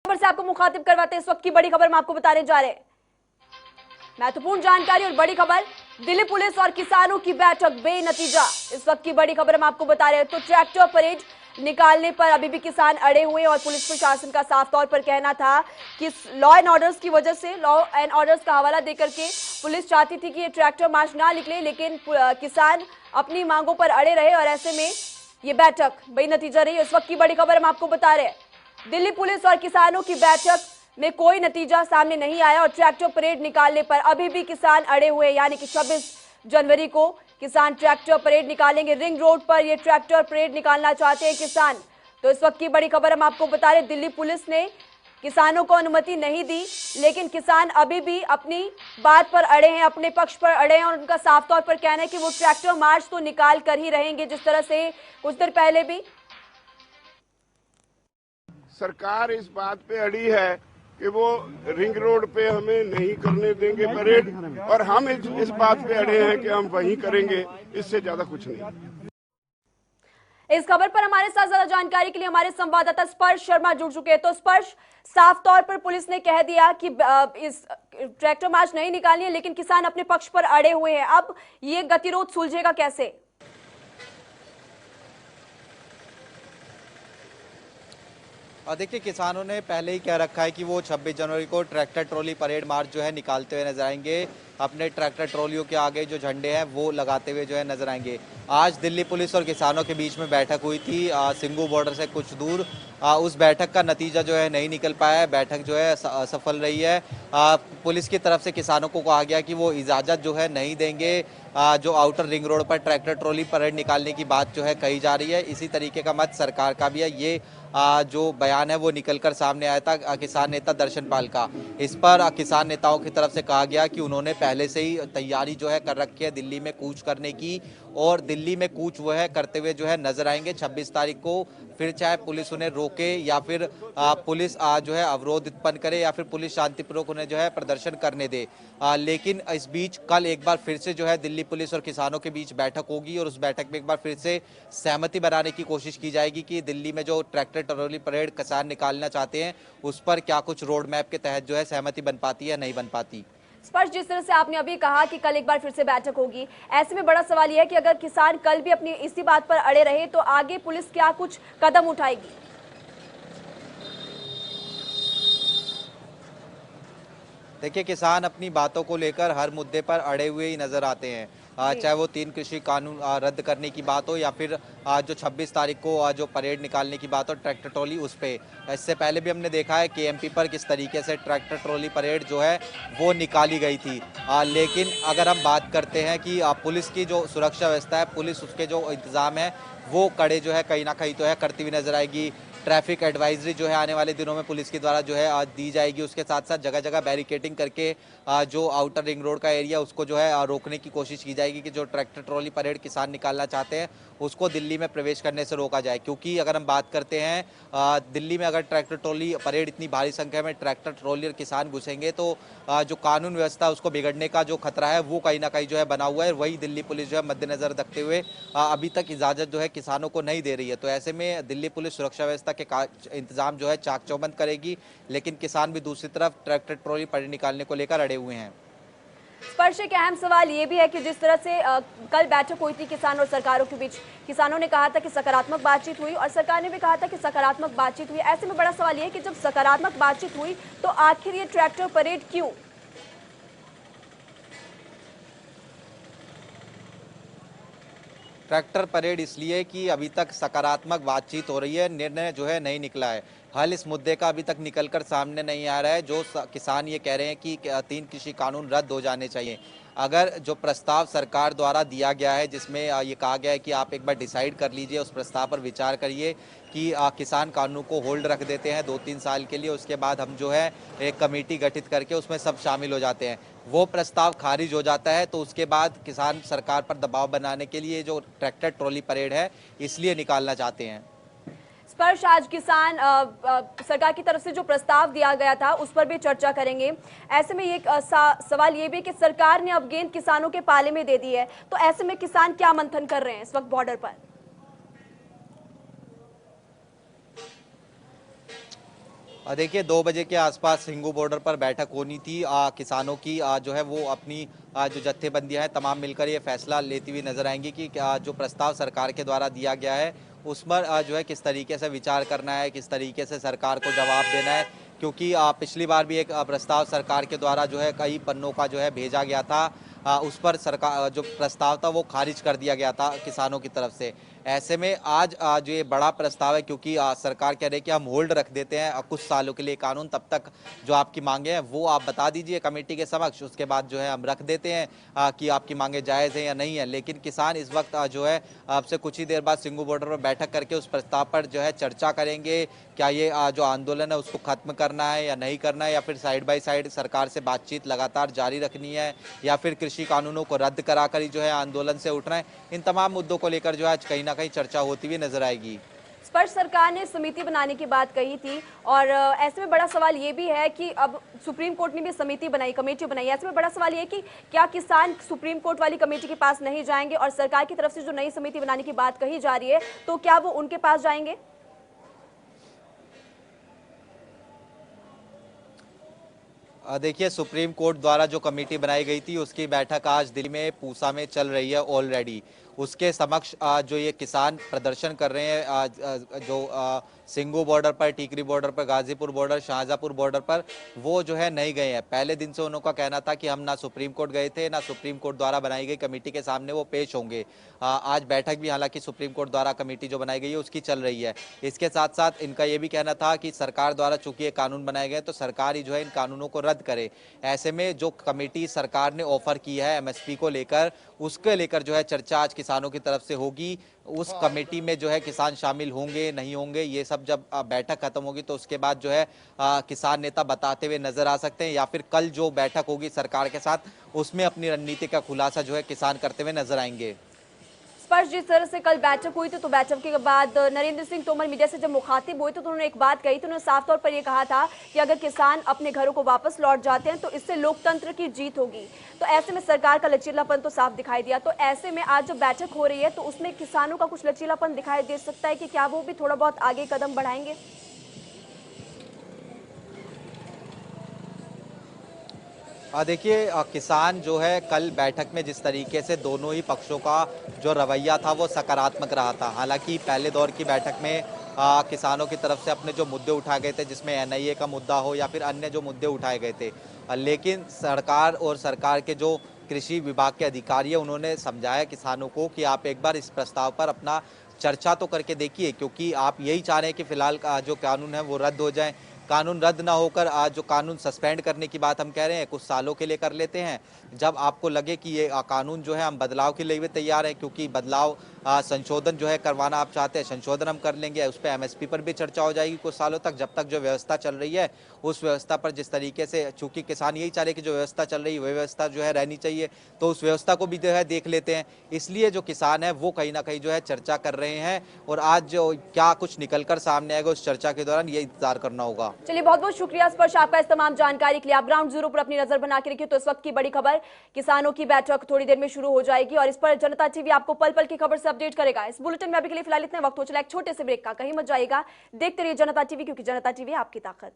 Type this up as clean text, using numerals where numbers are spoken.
खबर से आपको मुखातिब करवाते हैं। इस वक्त की बड़ी खबर हम आपको बताने जा रहे हैं। महत्वपूर्ण जानकारी और बड़ी खबर, दिल्ली पुलिस और किसानों की बैठक बेनतीजा। इस वक्त की बड़ी खबर हम आपको बता रहे हैं। तो ट्रैक्टर परेड निकालने पर अभी भी किसान अड़े हुए और पुलिस प्रशासन का साफ तौर पर कहना था कि लॉ एंड ऑर्डर्स की वजह से, लॉ एंड ऑर्डर्स का हवाला देकर के पुलिस चाहती थी कि ये ट्रैक्टर मार्च ना निकले, लेकिन किसान अपनी मांगों पर अड़े रहे और ऐसे में ये बैठक बेनतीजा रही। इस वक्त की बड़ी खबर हम आपको बता रहे हैं। दिल्ली पुलिस और किसानों की बैठक में कोई नतीजा सामने नहीं आया और ट्रैक्टर परेड निकालने पर अभी भी किसान अड़े हुए, यानी कि 26 जनवरी को किसान ट्रैक्टर परेड निकालेंगे। रिंग रोड पर ये ट्रैक्टर परेड निकालना चाहते हैं किसान। तो इस वक्त की बड़ी खबर हम आपको बता रहे हैं, दिल्ली पुलिस ने किसानों को अनुमति नहीं दी, लेकिन किसान अभी भी अपनी बात पर अड़े हैं, अपने पक्ष पर अड़े हैं और उनका साफ तौर पर कहना है कि वो ट्रैक्टर मार्च तो निकाल कर ही रहेंगे, जिस तरह से कुछ देर पहले भी सरकार इस बात पे अड़ी है कि वो रिंग रोड पे हमें नहीं करने देंगे परेड, और हम इस बात पे अड़े हैं कि हम वहीं करेंगे, इससे ज्यादा कुछ नहीं। इस खबर पर हमारे साथ ज्यादा जानकारी के लिए हमारे संवाददाता स्पर्श शर्मा जुड़ चुके हैं। तो स्पर्श, साफ तौर पर पुलिस ने कह दिया कि इस ट्रैक्टर मार्च नहीं निकालनी है, लेकिन किसान अपने पक्ष पर अड़े हुए हैं। अब ये गतिरोध सुलझेगा कैसे? देखिए, किसानों ने पहले ही कह रखा है कि वो 26 जनवरी को ट्रैक्टर ट्रॉली परेड मार्च जो है निकालते हुए नजर आएंगे। अपने ट्रैक्टर ट्रॉलियों के आगे जो झंडे हैं वो लगाते हुए जो है नजर आएंगे। आज दिल्ली पुलिस और किसानों के बीच में बैठक हुई थी सिंघू बॉर्डर से कुछ दूर। उस बैठक का नतीजा जो है नहीं निकल पाया है। बैठक जो है असफल रही है। पुलिस की तरफ से किसानों को कहा गया कि वो इजाज़त जो है नहीं देंगे। जो आउटर रिंग रोड पर ट्रैक्टर ट्रॉली परेड निकालने की बात जो है कही जा रही है, इसी तरीके का मत सरकार का भी है। ये जो बयान है वो निकलकर सामने आया था किसान नेता दर्शन पाल का। इस पर किसान नेताओं की तरफ से कहा गया कि उन्होंने पहले से ही तैयारी जो है कर रखी है दिल्ली में कूच करने की, और दिल्ली में कूच वो है करते हुए जो है नजर आएंगे 26 तारीख को। फिर चाहे पुलिस उन्हें रोके या फिर पुलिस जो है अवरोध उत्पन्न करे या फिर पुलिस शांतिपूर्वक उन्हें जो है प्रदर्शन करने दे। लेकिन इस बीच कल एक बार फिर से जो है दिल्ली पुलिस और किसानों के बीच बैठक होगी और उस बैठक में एक बार फिर से सहमति बनाने की कोशिश की जाएगी कि दिल्ली में जो ट्रैक्टर ट्रॉली परेड किसान निकालना चाहते हैं उस पर क्या कुछ रोड मैप के तहत जो है सहमति बन पाती है या नहीं बन पाती। स्पर्श, जिस तरह से आपने अभी कहा कि कल एक बार फिर से बैठक होगी, ऐसे में बड़ा सवाल यह है कि अगर किसान कल भी अपनी इसी बात पर अड़े रहे तो आगे पुलिस क्या कुछ कदम उठाएगी? देखिए, किसान अपनी बातों को लेकर हर मुद्दे पर अड़े हुए ही नजर आते हैं। चाहे वो 3 कृषि कानून रद्द करने की बात हो या फिर जो 26 तारीख को जो परेड निकालने की बात हो ट्रैक्टर ट्रॉली उस पे। इससे पहले भी हमने देखा है केएमपी पर किस तरीके से ट्रैक्टर ट्रॉली परेड जो है वो निकाली गई थी। लेकिन अगर हम बात करते हैं कि पुलिस की जो सुरक्षा व्यवस्था है, पुलिस उसके जो इंतज़ाम है वो कड़े जो है कहीं ना कहीं तो है करती हुई नजर आएगी। ट्रैफिक एडवाइजरी जो है आने वाले दिनों में पुलिस के द्वारा जो है दी जाएगी। उसके साथ साथ जगह जगह बैरिकेटिंग करके जो आउटर रिंग रोड का एरिया उसको जो है रोकने की कोशिश की जाएगी कि जो ट्रैक्टर ट्रॉली परेड किसान निकालना चाहते हैं उसको दिल्ली में प्रवेश करने से रोका जाए। क्योंकि अगर हम बात करते हैं दिल्ली में अगर ट्रैक्टर ट्रॉली परेड इतनी भारी संख्या में ट्रैक्टर ट्रॉली और किसान घुसेंगे तो जो कानून व्यवस्था उसको बिगड़ने का जो खतरा है वो कहीं ना कहीं जो है बना हुआ है। वही दिल्ली पुलिस जो है मद्देनजर रखते हुए अभी तक इजाज़त जो है किसानों को नहीं दे रही है। तो ऐसे में दिल्ली पुलिस सुरक्षा व्यवस्था के इंतजाम जो है चाक चौबंद करेगी, लेकिन किसान भी दूसरी तरफ ट्रैक्टर ट्रॉली परेड निकालने को लेकर अड़े हुए हैं। स्पर्श, एक अहम सवाल ये भी है कि जिस तरह से कल बैठक हुई थी किसान और सरकारों के बीच, किसानों ने कहा था कि सकारात्मक बातचीत हुई और सरकार ने भी कहा था कि सकारात्मक बातचीत हुई। ऐसे में बड़ा सवाल ये है कि जब सकारात्मक बातचीत हुई तो आखिर ये ट्रैक्टर परेड क्यों? ट्रैक्टर परेड इसलिए कि अभी तक सकारात्मक बातचीत हो रही है, निर्णय जो है नहीं निकला है। हल इस मुद्दे का अभी तक निकलकर सामने नहीं आ रहा है। जो किसान ये कह रहे हैं कि 3 कृषि कानून रद्द हो जाने चाहिए। अगर जो प्रस्ताव सरकार द्वारा दिया गया है जिसमें ये कहा गया है कि आप एक बार डिसाइड कर लीजिए, उस प्रस्ताव पर विचार करिए कि किसान कानून को होल्ड रख देते हैं 2-3 साल के लिए, उसके बाद हम जो है एक कमेटी गठित करके उसमें सब शामिल हो जाते हैं। वो प्रस्ताव खारिज हो जाता है तो उसके बाद किसान सरकार पर दबाव बनाने के लिए जो ट्रैक्टर ट्रॉली परेड है इसलिए निकालना चाहते हैं। स्पर्श, आज किसान सरकार की तरफ से जो प्रस्ताव दिया गया था उस पर भी चर्चा करेंगे। ऐसे में एक सवाल ये भी कि सरकार ने अब गेंद किसानों के पाले में दे दी है, तो ऐसे में किसान क्या मंथन कर रहे हैं इस वक्त बॉर्डर पर? देखिए 2 बजे के आसपास सिंगू बॉर्डर पर बैठक होनी थी। किसानों की जो है वो अपनी जो जत्थेबंदियां हैं तमाम मिलकर ये फैसला लेती हुई नजर आएंगी कि जो प्रस्ताव सरकार के द्वारा दिया गया है उस पर जो है किस तरीके से विचार करना है, किस तरीके से सरकार को जवाब देना है। क्योंकि पिछली बार भी एक प्रस्ताव सरकार के द्वारा जो है कई पन्नों का जो है भेजा गया था। उस पर सरकार जो प्रस्ताव था वो खारिज कर दिया गया था किसानों की तरफ से। ऐसे में आज जो ये बड़ा प्रस्ताव है, क्योंकि सरकार कह रही है कि हम होल्ड रख देते हैं कुछ सालों के लिए कानून, तब तक जो आपकी मांगे हैं वो आप बता दीजिए कमेटी के समक्ष, उसके बाद जो है हम रख देते हैं कि आपकी मांगे जायज़ हैं या नहीं है। लेकिन किसान इस वक्त जो है आपसे कुछ ही देर बाद सिंगू बॉर्डर पर बैठक करके उस प्रस्ताव पर जो है चर्चा करेंगे। क्या ये जो आंदोलन है उसको खत्म करना है या नहीं करना है, या फिर साइड बाय साइड सरकार से बातचीत लगातार जारी रखनी है, या फिर कृषि कानूनों को रद्द कराकर ही जो है आंदोलन से उठना है। इन तमाम मुद्दों को लेकर जो है आज कहीं ना कहीं चर्चा होती हुई नजर आएगी। स्पष्ट सरकार ने समिति बनाने की बात कही थी और ऐसे में बड़ा सवाल ये भी है कि अब सुप्रीम कोर्ट ने भी समिति बनाई, कमेटी बनाई। ऐसे में बड़ा सवाल ये है कि क्या किसान सुप्रीम कोर्ट वाली कमेटी के पास नहीं जाएंगे और सरकार की तरफ से जो नई समिति बनाने की बात कही जा रही है तो क्या वो उनके पास जाएंगे? देखिए सुप्रीम कोर्ट द्वारा जो कमेटी बनाई गई थी उसकी बैठक आज दिल्ली में पूसा में चल रही है ऑलरेडी। उसके समक्ष जो ये किसान प्रदर्शन कर रहे हैं जो सिंगू बॉर्डर पर, टीकरी बॉर्डर पर, गाजीपुर बॉर्डर, शाहजहाँपुर बॉर्डर पर, वो जो है नहीं गए हैं। पहले दिन से उन्होंने कहना था कि हम ना सुप्रीम कोर्ट गए थे, ना सुप्रीम कोर्ट द्वारा बनाई गई कमेटी के सामने वो पेश होंगे। आज बैठक भी हालांकि सुप्रीम कोर्ट द्वारा कमेटी जो बनाई गई है उसकी चल रही है। इसके साथ साथ इनका ये भी कहना था कि सरकार द्वारा चूंकि ये कानून बनाए गए तो सरकार ही जो है इन कानूनों को रद्द करे। ऐसे में जो कमेटी सरकार ने ऑफर की है एमएसपी को लेकर, उसके लेकर जो है चर्चा आज किसानों की तरफ से होगी। उस कमेटी में जो है किसान शामिल होंगे नहीं होंगे ये सब जब बैठक खत्म होगी तो उसके बाद जो है किसान नेता बताते हुए नजर आ सकते हैं, या फिर कल जो बैठक होगी सरकार के साथ उसमें अपनी रणनीति का खुलासा जो है किसान करते हुए नजर आएंगे। स्पष्ट जिस तरह से कल बैठक हुई थी तो बैठक के बाद नरेंद्र सिंह तोमर मीडिया से जब मुखातिब हुए तो उन्होंने एक बात कही थी। उन्होंने साफ तौर पर यह कहा था कि अगर किसान अपने घरों को वापस लौट जाते हैं तो इससे लोकतंत्र की जीत होगी। तो ऐसे में सरकार का लचीलापन तो साफ दिखाई दिया। तो ऐसे में आज जो बैठक हो रही है तो उसमें किसानों का कुछ लचीलापन दिखाई दे सकता है कि क्या वो भी थोड़ा बहुत आगे कदम बढ़ाएंगे? देखिए किसान जो है कल बैठक में जिस तरीके से दोनों ही पक्षों का जो रवैया था वो सकारात्मक रहा था। हालांकि पहले दौर की बैठक में किसानों की तरफ से अपने जो मुद्दे उठाए गए थे, जिसमें एनआईए का मुद्दा हो या फिर अन्य जो मुद्दे उठाए गए थे, लेकिन सरकार और सरकार के जो कृषि विभाग के अधिकारी है उन्होंने समझाया किसानों को कि आप एक बार इस प्रस्ताव पर अपना चर्चा तो करके देखिए, क्योंकि आप यही चाह रहे हैं कि फिलहाल जो कानून है वो रद्द हो जाए। कानून रद्द ना होकर आज जो कानून सस्पेंड करने की बात हम कह रहे हैं कुछ सालों के लिए कर लेते हैं। जब आपको लगे कि ये कानून जो है हम बदलाव के लिए भी तैयार हैं, क्योंकि बदलाव संशोधन जो है करवाना आप चाहते हैं, संशोधन हम कर लेंगे। उस पर एमएसपी पर भी चर्चा हो जाएगी कुछ सालों तक, जब तक जो व्यवस्था चल रही है उस व्यवस्था पर जिस तरीके से, चूंकि किसान यही चाह रहे कि जो व्यवस्था चल रही है वह व्यवस्था जो है रहनी चाहिए, तो उस व्यवस्था को भी जो है देख लेते हैं। इसलिए जो किसान है वो कहीं ना कहीं जो है चर्चा कर रहे हैं और आज जो क्या कुछ निकलकर सामने आएगा उस चर्चा के दौरान ये इंतजार करना होगा। चलिए बहुत बहुत शुक्रिया स्पर्श आपका इस तमाम जानकारी के लिए। आप ग्राउंड जीरो पर अपनी नजर बना के रखिए। तो इस वक्त की बड़ी खबर, किसानों की बैठक थोड़ी देर में शुरू हो जाएगी और इस पर जनता टीवी आपको पल पल की खबर से अपडेट करेगा। इस बुलेटिन में अभी के लिए फिलहाल इतना वक्त हो चला एक छोटे से ब्रेक का। कहीं मत जाइएगा, देखते रहिए जनता टीवी, क्योंकि जनता टीवी आपकी ताकत।